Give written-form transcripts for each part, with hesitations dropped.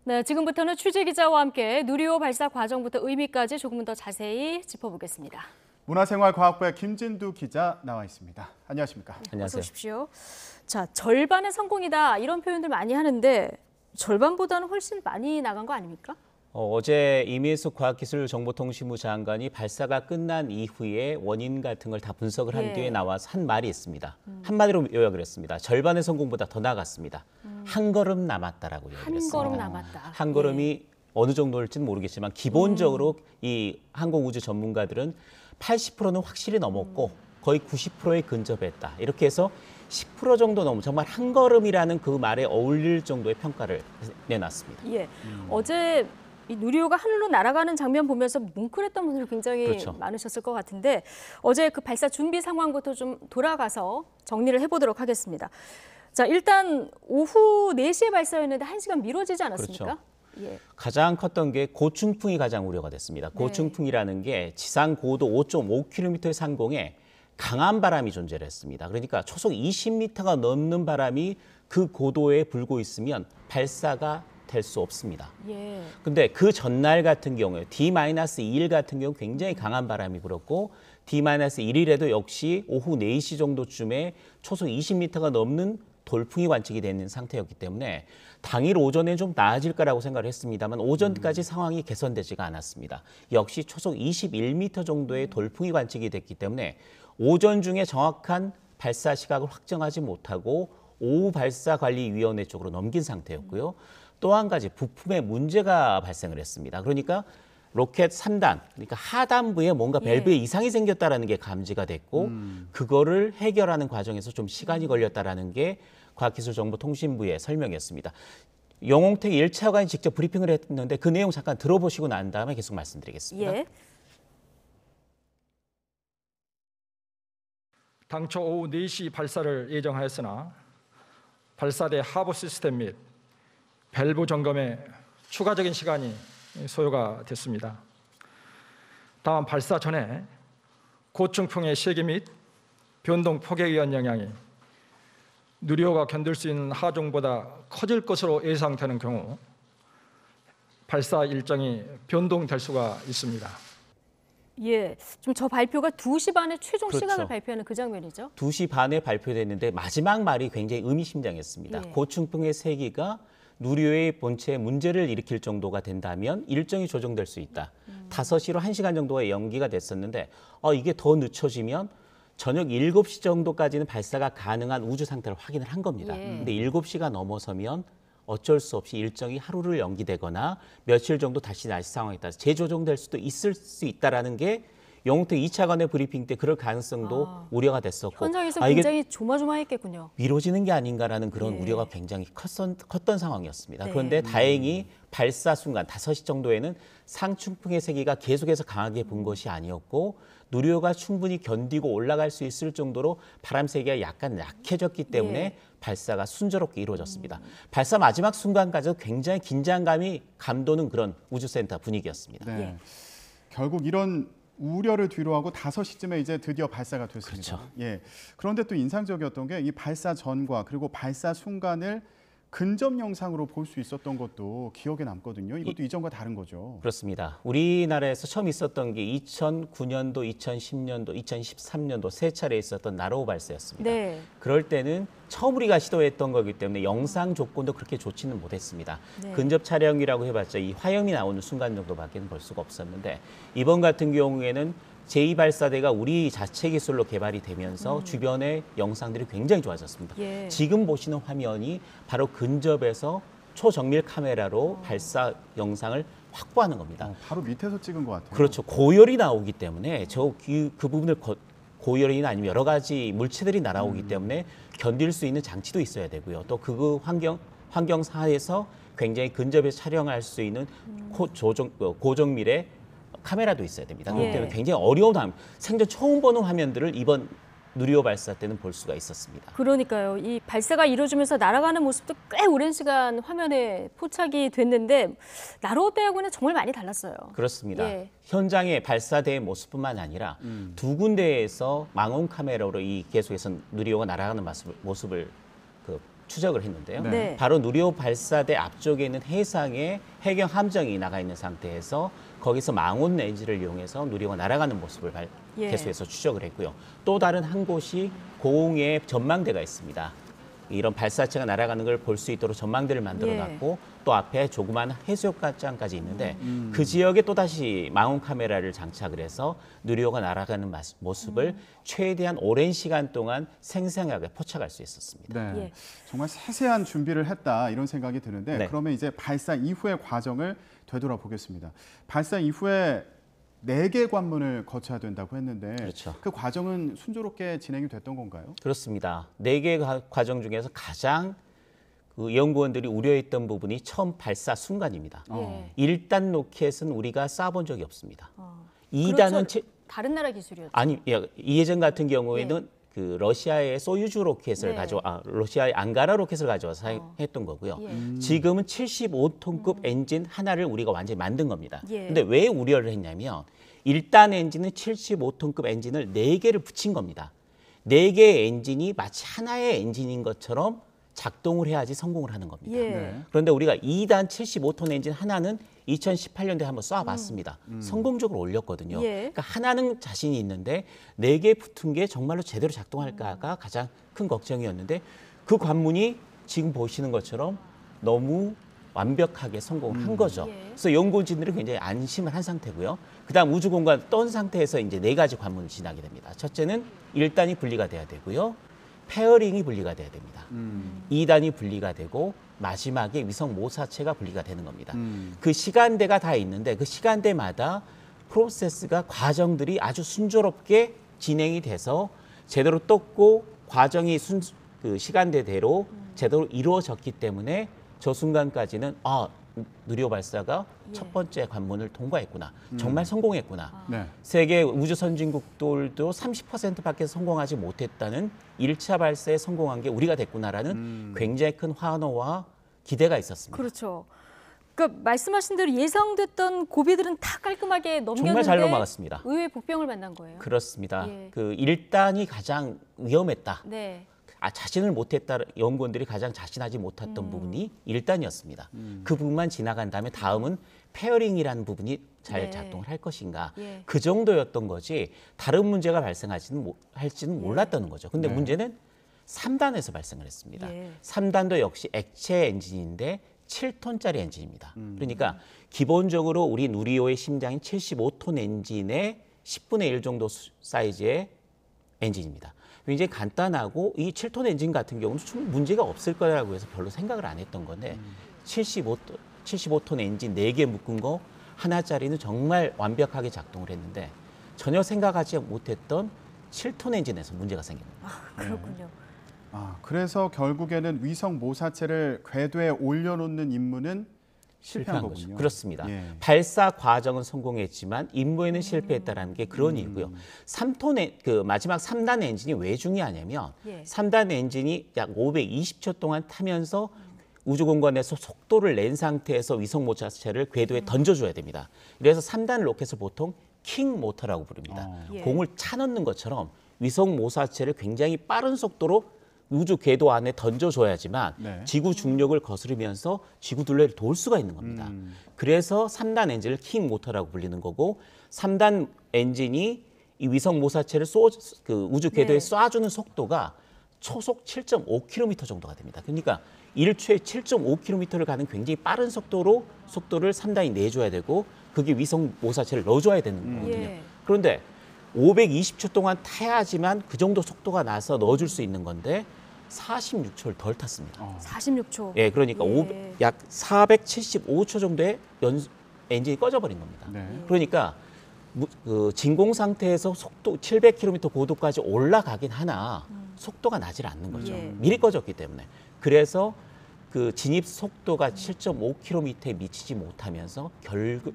네, 지금부터는 취재 기자와 함께 누리호 발사 과정부터 의미까지 조금 더 자세히 짚어보겠습니다. 문화생활과학부의 김진두 기자 나와 있습니다. 안녕하십니까? 어서 안녕하세요. 오십시오. 자, 절반의 성공이다 이런 표현들 많이 하는데 절반보다는 훨씬 많이 나간 거 아닙니까? 어제 이미숙 과학기술정보통신부 장관이 발사가 끝난 이후에 원인 같은 걸 다 분석을 한 뒤에 나와서 한 말이 있습니다. 한마디로 요약을 했습니다. 절반의 성공보다 더 나갔습니다. 한 걸음 남았다라고 요약을 한 했습니다. 걸음 남았다. 한 걸음이 어느 정도일지는 모르겠지만 기본적으로 이 항공우주 전문가들은 80%는 확실히 넘었고 거의 90%에 근접했다. 이렇게 해서 10% 정도 넘은 정말 한 걸음이라는 그 말에 어울릴 정도의 평가를 내놨습니다. 예, 어제 이 누리호가 하늘로 날아가는 장면 보면서 뭉클했던 분들이 굉장히 그렇죠. 많으셨을 것 같은데 어제 그 발사 준비 상황부터 좀 돌아가서 정리를 해보도록 하겠습니다. 자, 일단 오후 4시에 발사였는데 1시간 미뤄지지 않았습니까? 그렇죠. 예. 가장 컸던 게 고충풍이 가장 우려가 됐습니다. 고충풍이라는 게 지상 고도 5.5km의 상공에 강한 바람이 존재를 했습니다. 그러니까 초속 20m가 넘는 바람이 그 고도에 불고 있으면 발사가 될 수 없습니다. 예. 근데 그 전날 같은 경우에 D-2일 같은 경우 굉장히 강한 바람이 불었고 D-1일에도 역시 오후 4시 정도쯤에 초속 20m가 넘는 돌풍이 관측이 되는 상태였기 때문에 당일 오전에 좀 나아질 거라고 생각을 했습니다만 오전까지 상황이 개선되지가 않았습니다. 역시 초속 21m 정도의 돌풍이 관측이 됐기 때문에 오전 중에 정확한 발사 시각을 확정하지 못하고 오후 발사관리위원회 쪽으로 넘긴 상태였고요. 또 한 가지 부품에 문제가 발생을 했습니다. 그러니까 로켓 3단, 그러니까 하단부에 뭔가 밸브에 이상이 생겼다라는 게 감지가 됐고 그거를 해결하는 과정에서 좀 시간이 걸렸다라는 게 과학기술정보통신부의 설명이었습니다. 영홍택 1차관이 직접 브리핑을 했는데 그 내용 잠깐 들어보시고 난 다음에 계속 말씀드리겠습니다. 예. 당초 오후 4시 발사를 예정하였으나 발사대 하부 시스템 및 밸브 점검에 추가적인 시간이 소요가 됐습니다. 다만 발사 전에 고충풍의 세기 및 변동 폭에 의한 영향이 누리호가 견딜 수 있는 하중보다 커질 것으로 예상되는 경우 발사 일정이 변동될 수가 있습니다. 예, 좀 저 발표가 2시 반에 최종 그렇죠. 시간을 발표하는 그 장면이죠. 2시 반에 발표됐는데 마지막 말이 굉장히 의미심장했습니다. 예. 고충풍의 세기가 누리호의 본체에 문제를 일으킬 정도가 된다면 일정이 조정될 수 있다. 5시로 1시간 정도가 연기가 됐었는데 이게 더 늦춰지면 저녁 7시 정도까지는 발사가 가능한 우주 상태를 확인을 한 겁니다. 예. 근데 7시가 넘어서면 어쩔 수 없이 일정이 하루를 연기되거나 며칠 정도 다시 날씨 상황에 따라서 재조정될 수도 있을 수 있다라는 게 영홍택 2차관의 브리핑 때 그럴 가능성도 우려가 됐었고 현장에서 이게 굉장히 조마조마했겠군요. 미뤄지는 게 아닌가라는 그런 예. 우려가 굉장히 컸던 상황이었습니다. 네. 그런데 다행히 발사 순간 5시 정도에는 상충풍의 세기가 계속해서 강하게 분 것이 아니었고 누리호가 충분히 견디고 올라갈 수 있을 정도로 바람 세기가 약간 약해졌기 때문에 예. 발사가 순조롭게 이루어졌습니다. 발사 마지막 순간까지도 굉장히 긴장감이 감도는 그런 우주센터 분위기였습니다. 네. 예. 결국 이런 우려를 뒤로하고 5시쯤에 이제 드디어 발사가 됐습니다. 그렇죠. 예. 그런데 또 인상적이었던 게 이 발사 전과 그리고 발사 순간을 근접 영상으로 볼 수 있었던 것도 기억에 남거든요. 이것도 이전과 다른 거죠. 그렇습니다. 우리나라에서 처음 있었던 게 2009년도, 2010년도, 2013년도 세 차례 있었던 나로호 발사였습니다. 네. 그럴 때는 처음 우리가 시도했던 거기 때문에 영상 조건도 그렇게 좋지는 못했습니다. 네. 근접 촬영이라고 해봤자 이 화염이 나오는 순간 정도밖에 볼 수가 없었는데 이번 같은 경우에는 제2발사대가 우리 자체 기술로 개발이 되면서 주변의 영상들이 굉장히 좋아졌습니다. 예. 지금 보시는 화면이 바로 근접에서 초정밀 카메라로 발사 영상을 확보하는 겁니다. 바로 밑에서 찍은 것 같아요. 그렇죠. 고열이 나오기 때문에 그 부분을 고열이나 아니면 여러 가지 물체들이 날아오기 때문에 견딜 수 있는 장치도 있어야 되고요. 또 그 환경사에서 굉장히 근접에서 촬영할 수 있는 고정밀의 카메라도 있어야 됩니다. 그렇기 때문에 굉장히 어려운 생전 처음 보는 화면들을 이번 누리호 발사 때는 볼 수가 있었습니다. 그러니까요. 이 발사가 이루어지면서 날아가는 모습도 꽤 오랜 시간 화면에 포착이 됐는데 나로호 때하고는 정말 많이 달랐어요. 그렇습니다. 예. 현장의 발사대의 모습뿐만 아니라 두 군데에서 망원 카메라로 이 계속해서 누리호가 날아가는 모습을 추적을 했는데요. 네. 바로 누리호 발사대 앞쪽에 있는 해상에 해경 함정이 나가 있는 상태에서 거기서 망원 렌즈를 이용해서 누리호가 날아가는 모습을 예. 계속해서 추적을 했고요. 또 다른 한 곳이 고흥에 전망대가 있습니다. 이런 발사체가 날아가는 걸 볼 수 있도록 전망대를 만들어놨고 또 앞에 조그만 해수욕장까지 있는데 그 지역에 또다시 망원 카메라를 장착을 해서 누리호가 날아가는 모습을 최대한 오랜 시간 동안 생생하게 포착할 수 있었습니다. 네. 예. 정말 세세한 준비를 했다 이런 생각이 드는데 네. 그러면 이제 발사 이후의 과정을 되돌아보겠습니다. 발사 이후에 4개 관문을 거쳐야 된다고 했는데 그렇죠. 그 과정은 순조롭게 진행이 됐던 건가요? 그렇습니다. 4개 과정 중에서 가장 그 연구원들이 우려했던 부분이 처음 발사 순간입니다. 예. 1단 로켓은 우리가 쏴본 적이 없습니다. 어. 2단은 그렇죠. 다른 나라 기술이었죠. 아니 이해전 같은 경우에는 그 러시아의 소유주 로켓을 네. 러시아의 앙가라 로켓을 가져와서 사용했던 거고요. 예. 지금은 75톤급 엔진 하나를 우리가 완전히 만든 겁니다. 예. 근데 왜 우려를 했냐면 1단 엔진은 75톤급 엔진을 4개를 붙인 겁니다. 4개의 엔진이 마치 하나의 엔진인 것처럼 작동을 해야지 성공을 하는 겁니다. 예. 네. 그런데 우리가 2단 75톤 엔진 하나는 2018년도에 한번 쏴봤습니다. 성공적으로 올렸거든요. 예. 그러니까 하나는 자신이 있는데 4개 붙은 게 정말로 제대로 작동할까가 가장 큰 걱정이었는데 그 관문이 지금 보시는 것처럼 너무 완벽하게 성공을 한 거죠. 예. 그래서 연구진들이 굉장히 안심을 한 상태고요. 그다음 우주공간 떤 상태에서 이제 4가지 관문을 지나게 됩니다. 첫째는 1단이 분리가 돼야 되고요. 페어링이 분리가 돼야 됩니다. 2단이 분리가 되고 마지막에 위성 모사체가 분리가 되는 겁니다. 그 시간대가 다 있는데 그 시간대마다 프로세스가 과정들이 아주 순조롭게 진행이 돼서 제대로 떴고 과정이 그 시간대대로 제대로 이루어졌기 때문에 저 순간까지는 누리호 발사가 첫 번째 관문을 통과했구나. 정말 성공했구나. 네. 세계 우주 선진국들도 30%밖에 성공하지 못했다는 1차 발사에 성공한 게 우리가 됐구나라는 굉장히 큰 환호와 기대가 있었습니다. 그렇죠. 그러니까 말씀하신 대로 예상됐던 고비들은 다 깔끔하게 넘겼는데 정말 잘 넘어갔습니다. 의외의 복병을 만난 거예요. 그렇습니다. 예. 그 1단이 가장 위험했다. 네. 자신을 못했다. 연구원들이 가장 자신하지 못했던 부분이 1단이었습니다. 그 부분만 지나간 다음에 다음은 페어링이라는 부분이 잘 네. 작동을 할 것인가. 예. 그 정도였던 거지 다른 문제가 할지는 몰랐다는 거죠. 근데 네. 문제는 3단에서 발생을 했습니다. 예. 3단도 역시 액체 엔진인데 7톤짜리 엔진입니다. 그러니까 기본적으로 우리 누리호의 심장인 75톤 엔진의 10분의 1 정도 사이즈의 엔진입니다. 굉장히 간단하고 이 7톤 엔진 같은 경우는 충분히 문제가 없을 거라고 해서 별로 생각을 안 했던 건데 75톤 엔진 4개 묶은 거 하나짜리는 정말 완벽하게 작동을 했는데 전혀 생각하지 못했던 7톤 엔진에서 문제가 생긴 겁니다. 그렇군요. 그래서 결국에는 위성 모사체를 궤도에 올려놓는 임무는 실패한 거죠. 거군요. 그렇습니다. 예. 발사 과정은 성공했지만 임무에는 실패했다라는 게 그런 이유고요. 3톤의 그 마지막 3단 엔진이 왜 중요하냐면 예. 3단 엔진이 약 520초 동안 타면서 우주 공간에서 속도를 낸 상태에서 위성 모사체를 궤도에 던져줘야 됩니다. 그래서 3단 로켓을 보통 킹 모터라고 부릅니다. 예. 공을 차 넣는 것처럼 위성 모사체를 굉장히 빠른 속도로 우주 궤도 안에 던져줘야지만 네. 지구 중력을 거스르면서 지구 둘레를 돌 수가 있는 겁니다. 그래서 3단 엔진을 킹 모터라고 불리는 거고 3단 엔진이 이 위성 모사체를 그 우주 궤도에 네. 쏴주는 속도가 초속 7.5km 정도가 됩니다. 그러니까 1초에 7.5km를 가는 굉장히 빠른 속도를 3단이 내줘야 되고 그게 위성 모사체를 넣어줘야 되는 거거든요. 예. 그런데 520초 동안 타야지만 그 정도 속도가 나서 넣어줄 수 있는 건데 46초를 덜 탔습니다. 46초. 예, 그러니까 예. 약 475초 정도에 엔진이 꺼져버린 겁니다. 네. 그러니까 그 진공 상태에서 속도 700km 고도까지 올라가긴 하나 속도가 나질 않는 거죠. 예. 미리 꺼졌기 때문에. 그래서 그 진입 속도가 7.5km에 미치지 못하면서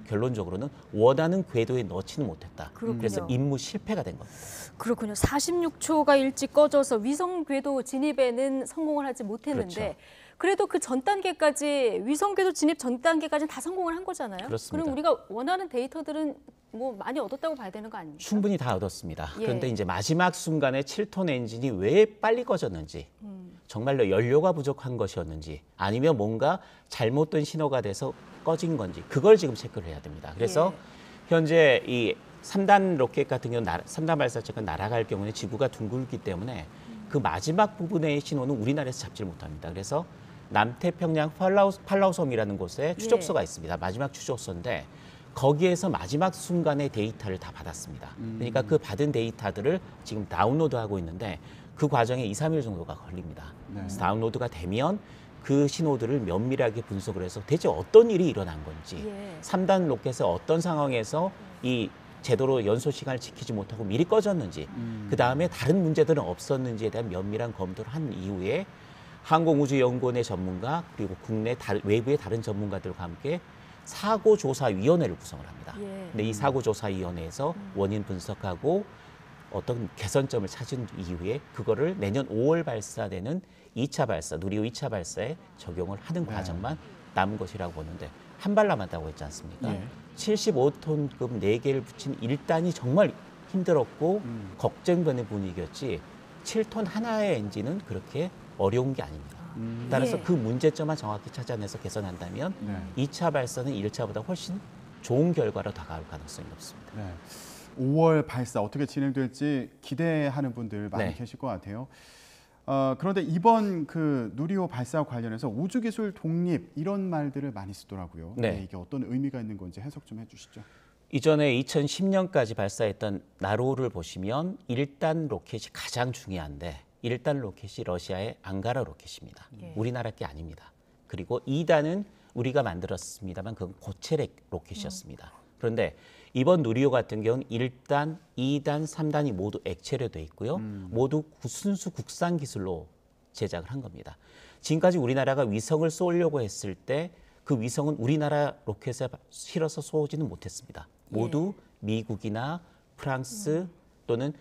결론적으로는 원하는 궤도에 넣지는 못했다. 그렇군요. 그래서 임무 실패가 된 겁니다. 그렇군요. 46초가 일찍 꺼져서 위성 궤도 진입에는 성공을 하지 못했는데 그렇죠. 그래도 그 전 단계까지 위성 궤도 진입 전 단계까지는 다 성공을 한 거잖아요. 그렇습니다. 그럼 우리가 원하는 데이터들은 뭐 많이 얻었다고 봐야 되는 거 아닙니까? 충분히 다 얻었습니다. 예. 그런데 이제 마지막 순간에 7톤 엔진이 왜 빨리 꺼졌는지 정말로 연료가 부족한 것이었는지 아니면 뭔가 잘못된 신호가 돼서 꺼진 건지 그걸 지금 체크를 해야 됩니다. 그래서 현재 이 3단 로켓 같은 경우는 3단 발사체가 날아갈 경우에 지구가 둥글기 때문에 그 마지막 부분의 신호는 우리나라에서 잡지를 못합니다. 그래서 남태평양 팔라우 섬이라는 곳에 추적소가 있습니다. 마지막 추적소인데 거기에서 마지막 순간의 데이터를 다 받았습니다. 그러니까 그 받은 데이터들을 지금 다운로드하고 있는데 그 과정에 2, 3일 정도가 걸립니다. 그래서 다운로드가 되면 그 신호들을 면밀하게 분석을 해서 대체 어떤 일이 일어난 건지 3단 로켓의 어떤 상황에서 이 제대로 연소 시간을 지키지 못하고 미리 꺼졌는지 그다음에 다른 문제들은 없었는지에 대한 면밀한 검토를 한 이후에 항공우주연구원의 전문가 그리고 국내 외부의 다른 전문가들과 함께 사고조사위원회를 구성을 합니다. 근데 이 사고조사위원회에서 원인 분석하고 어떤 개선점을 찾은 이후에 그거를 내년 5월 발사되는 2차 발사, 누리호 2차 발사에 적용을 하는 과정만 남은 것이라고 보는데 한 발 남았다고 했지 않습니까? 75톤급 4개를 붙인 1단이 정말 힘들었고 걱정되는 분위기였지 7톤 하나의 엔진은 그렇게 어려운 게 아닙니다. 따라서 그 문제점만 정확히 찾아내서 개선한다면 2차 발사는 1차보다 훨씬 좋은 결과로 다가올 가능성이 높습니다. 5월 발사 어떻게 진행될지 기대하는 분들 많이 계실 것 같아요. 그런데 이번 그 누리호 발사 관련해서 우주기술 독립 이런 말들을 많이 쓰더라고요. 이게 어떤 의미가 있는 건지 해석 좀 해주시죠. 이전에 2010년까지 발사했던 나로를 보시면 1단 로켓이 가장 중요한데 1단 로켓이 러시아의 앙가라 로켓입니다. 우리나라 게 아닙니다. 그리고 2단은 우리가 만들었습니다만 그건 고체렉 로켓이었습니다. 그런데 이번 누리호 같은 경우는 1단, 2단, 3단이 모두 액체로 되어 있고요. 모두 순수 국산 기술로 제작을 한 겁니다. 지금까지 우리나라가 위성을 쏘려고 했을 때 그 위성은 우리나라 로켓에 실어서 쏘지는 못했습니다. 모두 미국이나 프랑스 또는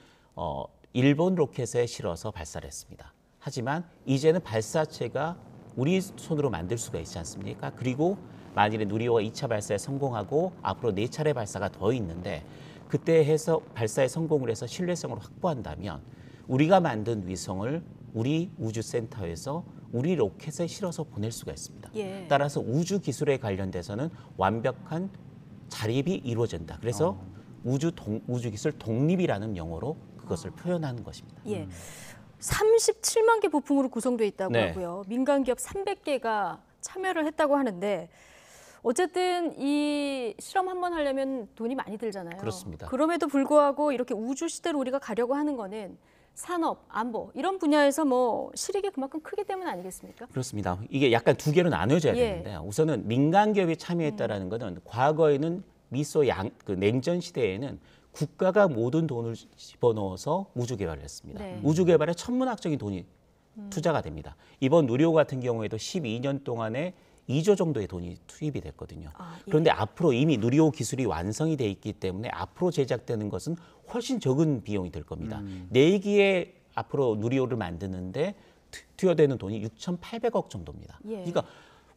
일본 로켓에 실어서 발사를 했습니다. 하지만 이제는 발사체가 우리 손으로 만들 수가 있지 않습니까? 그리고 만일에 누리호가 2차 발사에 성공하고 앞으로 4차례 발사가 더 있는데 그때 해서 발사에 성공을 해서 신뢰성을 확보한다면 우리가 만든 위성을 우리 우주센터에서 우리 로켓에 실어서 보낼 수가 있습니다. 따라서 우주 기술에 관련돼서는 완벽한 자립이 이루어진다. 그래서 우주기술 독립이라는 용어로 그것을 표현하는 것입니다. 37만 개 부품으로 구성되어 있다고 하고요. 민간 기업 300개가 참여를 했다고 하는데 어쨌든 이 실험 한번 하려면 돈이 많이 들잖아요. 그렇습니다. 그럼에도 불구하고 이렇게 우주 시대로 우리가 가려고 하는 거는 산업, 안보 이런 분야에서 뭐 실익이 그만큼 크기 때문 아니겠습니까? 그렇습니다. 이게 약간 두 개로 나눠져야 되는데 우선은 민간 기업이 참여했다라는 것은 과거에는 미소 그 냉전 시대에는 국가가 모든 돈을 집어넣어서 우주 개발을 했습니다. 우주 개발에 천문학적인 돈이 투자가 됩니다. 이번 누리호 같은 경우에도 12년 동안에 2조 정도의 돈이 투입이 됐거든요. 그런데 앞으로 이미 누리호 기술이 완성이 돼 있기 때문에 앞으로 제작되는 것은 훨씬 적은 비용이 들 겁니다. 4기에 앞으로 누리호를 만드는데 투여되는 돈이 6,800억 정도입니다. 그러니까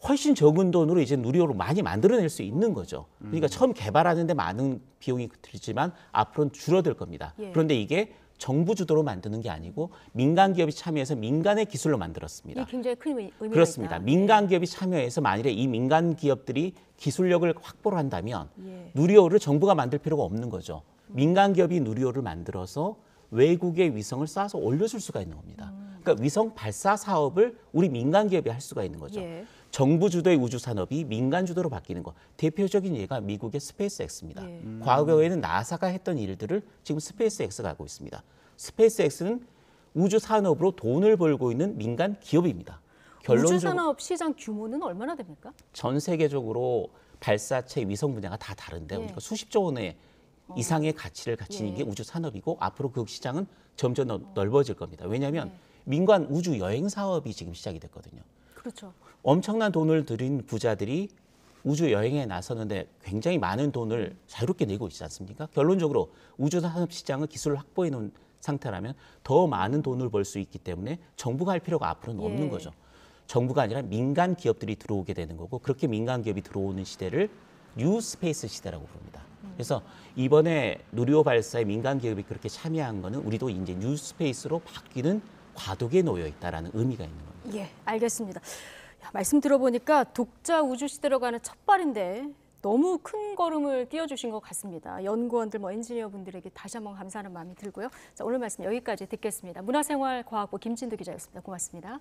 훨씬 적은 돈으로 이제 누리호를 많이 만들어낼 수 있는 거죠. 그러니까 처음 개발하는데 많은 비용이 들지만 앞으로는 줄어들 겁니다. 그런데 이게 정부 주도로 만드는 게 아니고 민간 기업이 참여해서 민간의 기술로 만들었습니다. 이게 굉장히 큰 의미가 그렇습니다. 있다. 민간 기업이 참여해서 만일에 이 민간 기업들이 기술력을 확보를 한다면 누리호를 정부가 만들 필요가 없는 거죠. 민간 기업이 누리호를 만들어서 외국의 위성을 쏴서 올려줄 수가 있는 겁니다. 그러니까 위성 발사 사업을 우리 민간 기업이 할 수가 있는 거죠. 정부 주도의 우주 산업이 민간 주도로 바뀌는 것. 대표적인 예가 미국의 스페이스X입니다. 과거에는 나사가 했던 일들을 지금 스페이스X가 하고 있습니다. 스페이스X는 우주 산업으로 돈을 벌고 있는 민간 기업입니다. 우주 산업 시장 규모는 얼마나 됩니까? 전 세계적으로 발사체 위성 분야가 다 다른데 그러니까 수십조 원의 이상의 가치를 가지는 게 우주 산업이고 앞으로 그 시장은 점점 넓어질 겁니다. 왜냐하면 민간 우주 여행 사업이 지금 시작이 됐거든요. 그렇죠. 엄청난 돈을 들인 부자들이 우주 여행에 나서는데 굉장히 많은 돈을 자유롭게 내고 있지 않습니까? 결론적으로 우주 산업 시장을 기술을 확보해 놓은 상태라면 더 많은 돈을 벌 수 있기 때문에 정부가 할 필요가 앞으로는 없는 거죠. 정부가 아니라 민간 기업들이 들어오게 되는 거고 그렇게 민간 기업이 들어오는 시대를 뉴 스페이스 시대라고 부릅니다. 그래서 이번에 누리호 발사에 민간 기업이 그렇게 참여한 거는 우리도 이제 뉴 스페이스로 바뀌는 과도기에 놓여 있다라는 의미가 있는 겁니다. 예, 알겠습니다. 야, 말씀 들어보니까 독자 우주시 들어가는 첫 발인데 너무 큰 걸음을 띄워주신 것 같습니다. 연구원들, 엔지니어분들에게 다시 한번 감사하는 마음이 들고요. 자, 오늘 말씀 여기까지 듣겠습니다. 문화생활과학부 김진두 기자였습니다. 고맙습니다.